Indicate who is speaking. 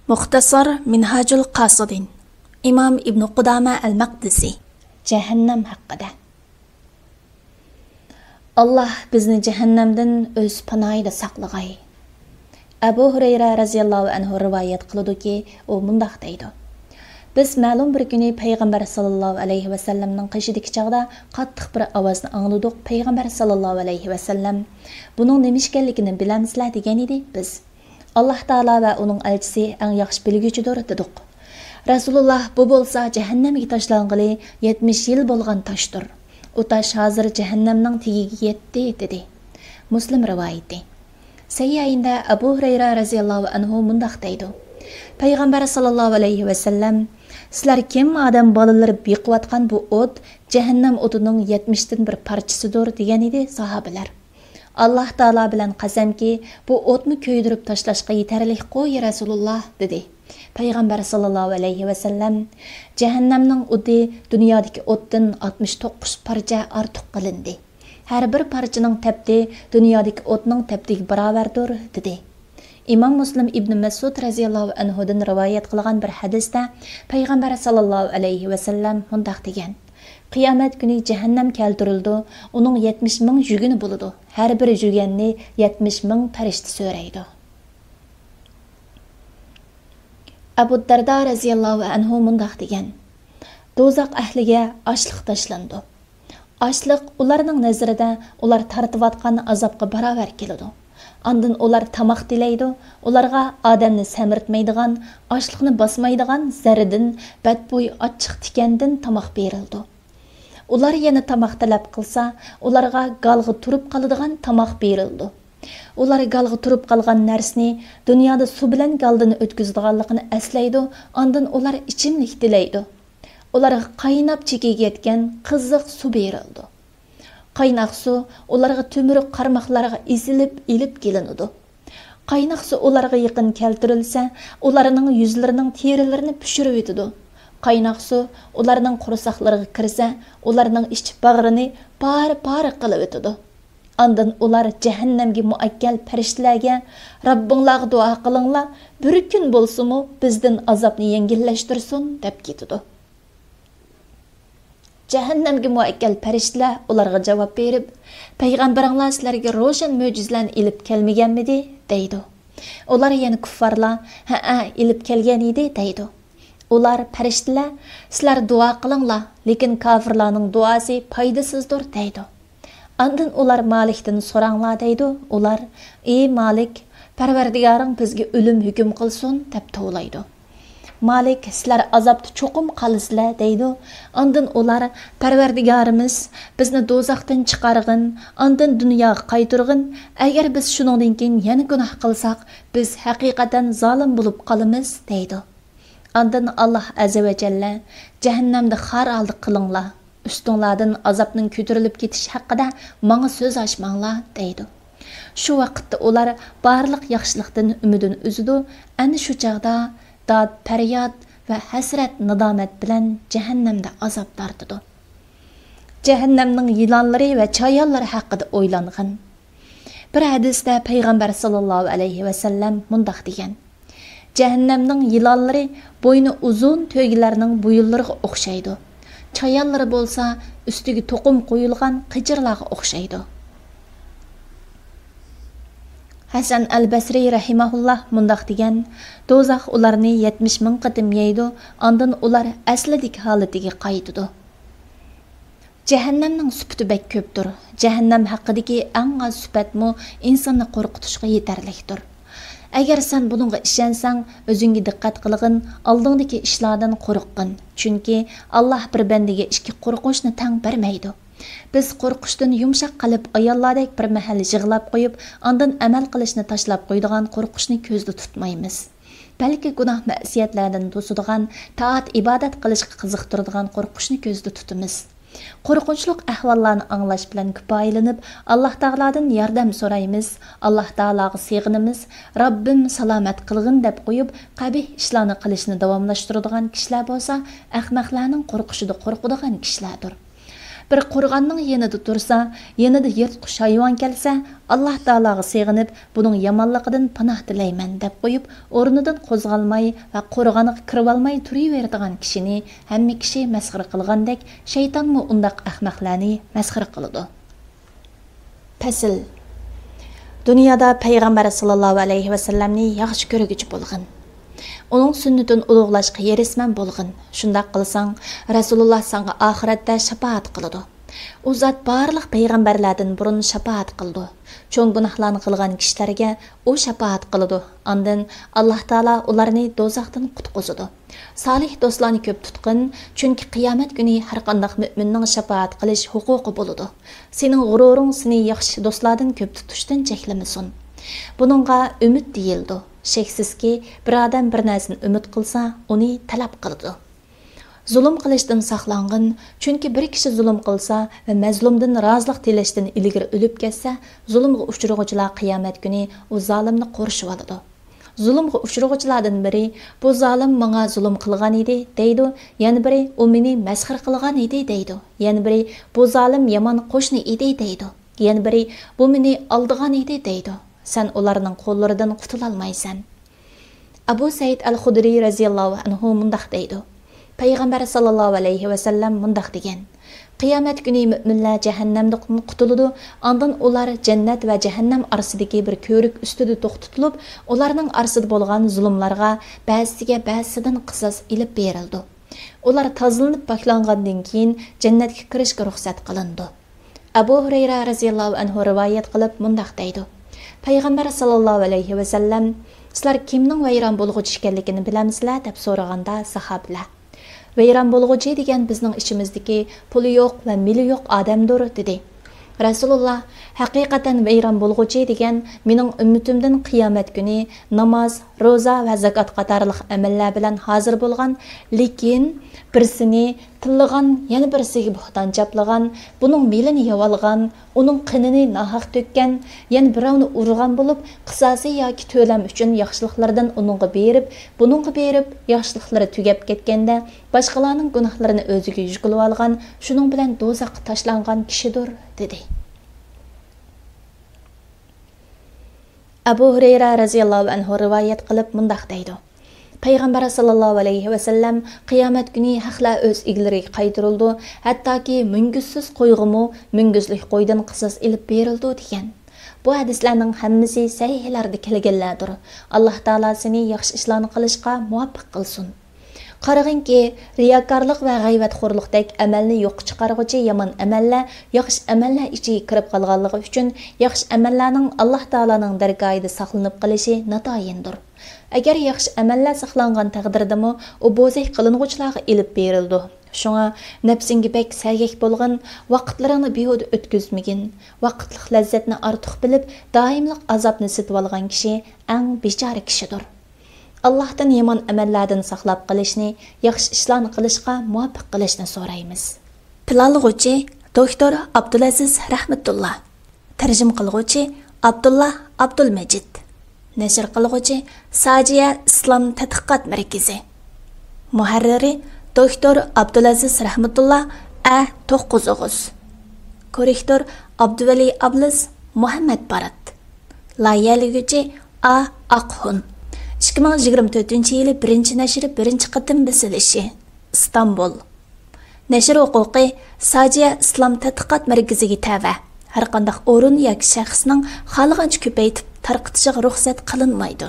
Speaker 1: Muxtasar Minhajul Qasidin İmam İbn Qudama al-Maqdisi Cəhənnəm haqqında. Allah bizni cəhənnəmdən öz panayida saqlagay. Abu Hurayra raziyallahu anhu rivayet qılıdı ki, o mundaq deydi. Biz ma'lum bir kuni Payg'ambar sallallohu alayhi va sallamning qishidagi chaqda qattiq bir ovozni angladik. Payg'ambar sallallohu alayhi va sallam buning nima ekanligini bilamizlar degan edi biz. Allah Taala va uning elchisi eng yaxshi bilguvchidir dedik. Rasululloh bu bo'lsa jahannamga tashlang'ili 70 yil bo'lgan toshdir. U tosh hozir jahannamning tagiga yetdi dedi. Muslim rivoyati. Sayyinda Abu Hurayra raziyallohu anhu mundaq deydi. Payg'ambar sallallohu alayhi va sallam sizlar kim odam bolalari beqiyotgan bu o't jahannam o'tining 70 dan bir parchasidir degan edi sahobalar. Allah Taala bilan qasamki, bu o'tni ko'ydirib tashlashga yetarlik qo'y Rasululloh dedi. Payg'ambar sallallohu alayhi va sallam jahannamning o'ti dunyodagi o'tdan 69 parcha ortiq qilindi. Har bir parchaning tapti dunyodagi o'tning taptiga barobardir dedi. İmam Muslim İbn Mas'ud raziyallohu anhudan rivoyat qilgan bir hadisda Payg'ambar sallallohu alayhi va sallam mundaq degan: Qiyomat kuni jahannam keltirildi, uning 70 ming yuguni bo'ladi. Har bir yuganni 70 ming farishta so'raydi. Abu Darda raziyallohu anhu mundaq degan: Do'zax ahliga ochliq tashlandi. Ochliq ularning nazarida ular tortiyotgan azobga barobar keladi. Ondan ular tamoq dilaydi. Ularga odamni samirtmaydigan, ochliqni bosmaydigan zaridan, badbo'y ochiq tikandan tamoq berildi. Ular yana tamoq talab qilsa, ularga galg'i turib qoladigan tamoq berildi. Ular galg'i turib qolgan narsani dunyoda suv bilan galdini o'tkazadiganligini aslaydi, ondan ular ichimlik dilaydi. Ularga qaynab chekiga yetgan qiziq suv berildi. Qaynoq suv ularga to'miriq qarmoqlarga ezilib ilib kelinadi. Qaynoq suv ularga yaqin keltirilsa, ularning yuzlarining terilarini pishirib o'tadi. Qaynoq suv ularning qursaqlariga kirsa, ularning ich bag'rini par qilib o'tadi. Ondan ular jahannamga muakkal farishtalarga Rabbinglarga duo qilinglar, bir kun bo'lsa-mu bizdan azobni yengillashtirsin deb ketadi. Jahannamga muakkal farishtalar ularga javob berib, payg'ambaringlar sizlarga ro'shan mo'jizalarni ilib kelmaganmidi deydi. Ular yana kuffarlar, ha ilib kelgan edi deydi. Ular farishtalar sizlar duo qilinglar, lekin kofirlarning duosi foydasizdir deydi. Ondan ular Malikdan so'ranglar deydi. Ular: "Ey Malik, Parvardigoring bizga o'lim hukm qilsin" deb to'laydi. Malik sizlar azobda cho'qim qolsizlar deydi. Ondan ular: "Parvardigorimiz bizni do'zaxdan chiqarg'in, ondan dunyoga qaytirg'in. Agar biz shuningdan keyin yana gunoh qilsak, biz haqiqatan zolim bo'lib qolamiz" deydi. Ondan Allah azza va jalla jahannamda xor oldi qilinglar. Ustinglardan azobning ko'tarilib ketish haqida menga so'z ochmanglar deydi. Shu vaqtda ular barliq yaxshilikdan umidini uzdi. Ana shu chaqda dod, faryod va hasrat nadomat bilan jahannamda azob tortidi. Jahannamning yilonlari va chayonlari haqida o'ylangan. Bir hadisda Payg'ambar sallallohu alayhi va sallam mundaq degan: Jahannamning yilonlari bo'yni uzun to'ygilarning bo'yinlariga o'xshaydi. Chayonlari bo'lsa ustiga to'qim qo'yilgan qijirlarga o'xshaydi. Hasan al-Basri rahimahullah mundaq degan: Do'zax ularni 70 ming qatim yeydi, ondan ular aslidik holatiga qaytadi. Jahannamning sifati bek ko'pdir. Jahannam haqidagi eng az sifatmi insonni qo'rqitishga yetarlikdir. Agar sen buningga ishansang, o'zingga diqqat qilgin, oldingdagi ishlardan qo'rqgin. Chunki Alloh bir bandaga ikki qo'rqishni tang bermaydi. Biz qo'rqishdan yumshoq qalb ayollardek bir mahal yig'lab qo'yib, ondan amal qilishni tashlab qo'ydigan qo'rqishni ko'zda tutmaymiz. Balki gunoh ma'siyatlardan to'sadigan, taat ibodat qilishga qiziqtiradigan qo'rqishni ko'zda tutamiz. Qo'rqinchliq ahvollarni anglash bilan kifoyalanib, Alloh Taoladan yordam so'raymiz, Alloh Taolaga sig'inamiz. Rabbim salomat qilg'in deb qo'yib, qabih ishlarni qilishni davomlashtiradigan kishilar bo'lsa, ahmoqlarning qo'rqishida qo'rqadigan kishilardir. Bir qo'rg'onning yanida tursa, yanida yirtqich hayvon kelsa, Alloh taologa sig'inib, buning yomonligidan panoh tilayman deb qo'yib, o'rnidan qo'zg'almay va qo'rg'oniga kirib olmay turaveradigan kishini hamma kishi masxara qilgandek, shaytonmi undaq ahmoqlarni masxara qiladi. Fasl. Dunyoda payg'ambar sallallohu alayhi vasallamni yaxshi ko'rguchi bo'lgan. Onun sünnetini ulug'lashga yerisman bo'lgin. Shundaq qilsang, Rasululloh senga oxiratda shafaat qiladi. U zot barliq payg'ambarlardan burun shafaat qildi. Cho'ng gunohlarni qilgan kishilarga u shafaat qiladi. Ondan Alloh taolo ularni do'zaxdan qutqizadi. Salih do'stlarni ko'p tutqin, chunki qiyomat kuni har qanday mu'minning shafaat qilish huquqi bo'ladi. Sening g'ururing seni yaxshi do'stlardan ko'p tutishdan cheklamasin. Buningga umid deyildi. Sheksizki, bir odam bir narsani umid qilsa, uni talab qiladi. Zulm qilishdan saqlangan, chunki bir kishi zulm qilsa va mazlumdan rozilik tilashdan ilgari o'lib ketsa, zulmga uchrag'uvchilar qiyomat kuni u zolimni qo'rishib oladi. Zulmga uchrag'uvchilardan biri bu zolim menga zulm qilgan edi deydi, yana biri u meni masxara qilgan edi deydi, yana biri bu zolim yomon qo'shni edi deydi, yana biri bu meni aldigan edi deydi. Sen ularning qo'llaridan qutula olmaysan. Abu Said al-Khudri radhiyallohu anhu mundaq deydi. Payg'ambar sallallohu alayhi va sallam mundaq degan: Qiyomat kuni mu'minlar jahannamdan qutuladi, ondan ular jannat va jahannam orasidagi bir ko'rik ustida to'xtatilib, ularning orasida bo'lgan zulmlarga ba'zisiga ba'zisidan qisos ilib berildi. Ular tozalanib poklangandan keyin jannatga kirishga ruxsat qilindi. Abu Hurayra radhiyallohu anhu rivoyat qilib mundaq deydi: Payg'ambar sallallohu alayhi va sallam: "Sizlar kimning vayron bo'lg'uchi ekanligini bilamsizlar?" deb so'raganda sahobalar: "Vayron bo'lg'uchi degan bizning ichimizdagi puli yo'q va mili yo'q odamdir" dedi. Rasululloh: "Haqiqatan vayron bo'lg'uchi degan mening ummatimdan qiyomat kuni namoz, roza va zakot qatorliq amallar bilan hozir bo'lgan, lekin birsini tillagan, yana birisiga buxton chaplagan, buning melini yevolgan, uning qinini nahaq to'kkan, yana birovni urgan bo'lib, qisosi yoki to'lam uchun yaxshiliklardan uningga berib, buningga berib, yaxshiliklari tugab ketganda boshqalarning gunohlarini o'ziga yuklab olgan, shuning bilan do'zaxga tashlangan kishidir" dedi. Abu Hurayra radhiyallohu anhu rivoyat qilib mundaq deydi: Payg'ambar sallallohu alayhi va sallam qiyomat kuni haqlar o'z egalariga qaytarildi, hattoki munguzsiz qo'yg'imi munguzlik qo'ydan qisos ilib berildi degan. Bu hadislarning hammasi sahihlarda kelganlardir. Alloh taolo seni yaxshi ishlarni qilishga muvaffaq qilsin. Qarag'inki, riyokorlik va g'ayvatxo'rlikdek amalni yo'q chiqarg'uvchi yomon amallar yaxshi amallar ichiga kirib qolganligi uchun yaxshi amallarning Alloh taolaning dargohida saqlanib qolishi natoyindir. Agar yaxshi amallar saqlangan taqdirdami, u bo'zak qilinuvchilarga ilib berildi. Shunga nafsingga bek sargak bo'lgan, vaqtlaringni behuda o'tkazmagin, vaqtlik lazzatni ortiq bilib, doimlik azobni sitib olgan kishi eng bechora kishidir. Allohdan yomon amallardan saqlab qilishni, yaxshi ishlarni qilishga muvaffaq qilishni so'raymiz. Planlag'uvchi doktor Abdulaziz Rahmatullah. Tarjim qilguvchi Abdullah Abdulmajid. Nashr qilguvchi Sajiya Islom tadqiqot markazi. Muharriri doktor Abdulaziz Rahmatullah A9. Korrektor Abduvali Ablis Muhammad Barat. Layihalaguchi A Aqhun. 2024-yili 1-nashri 1-qatim bisilishi İstanbul. Nashr huquqi Sajiya Islom tadqiqot markaziga tava. Har qanday o'rin yoki shaxsning xohlagancha ko'paytib tarqitishiga ruxsat qilinmaydi.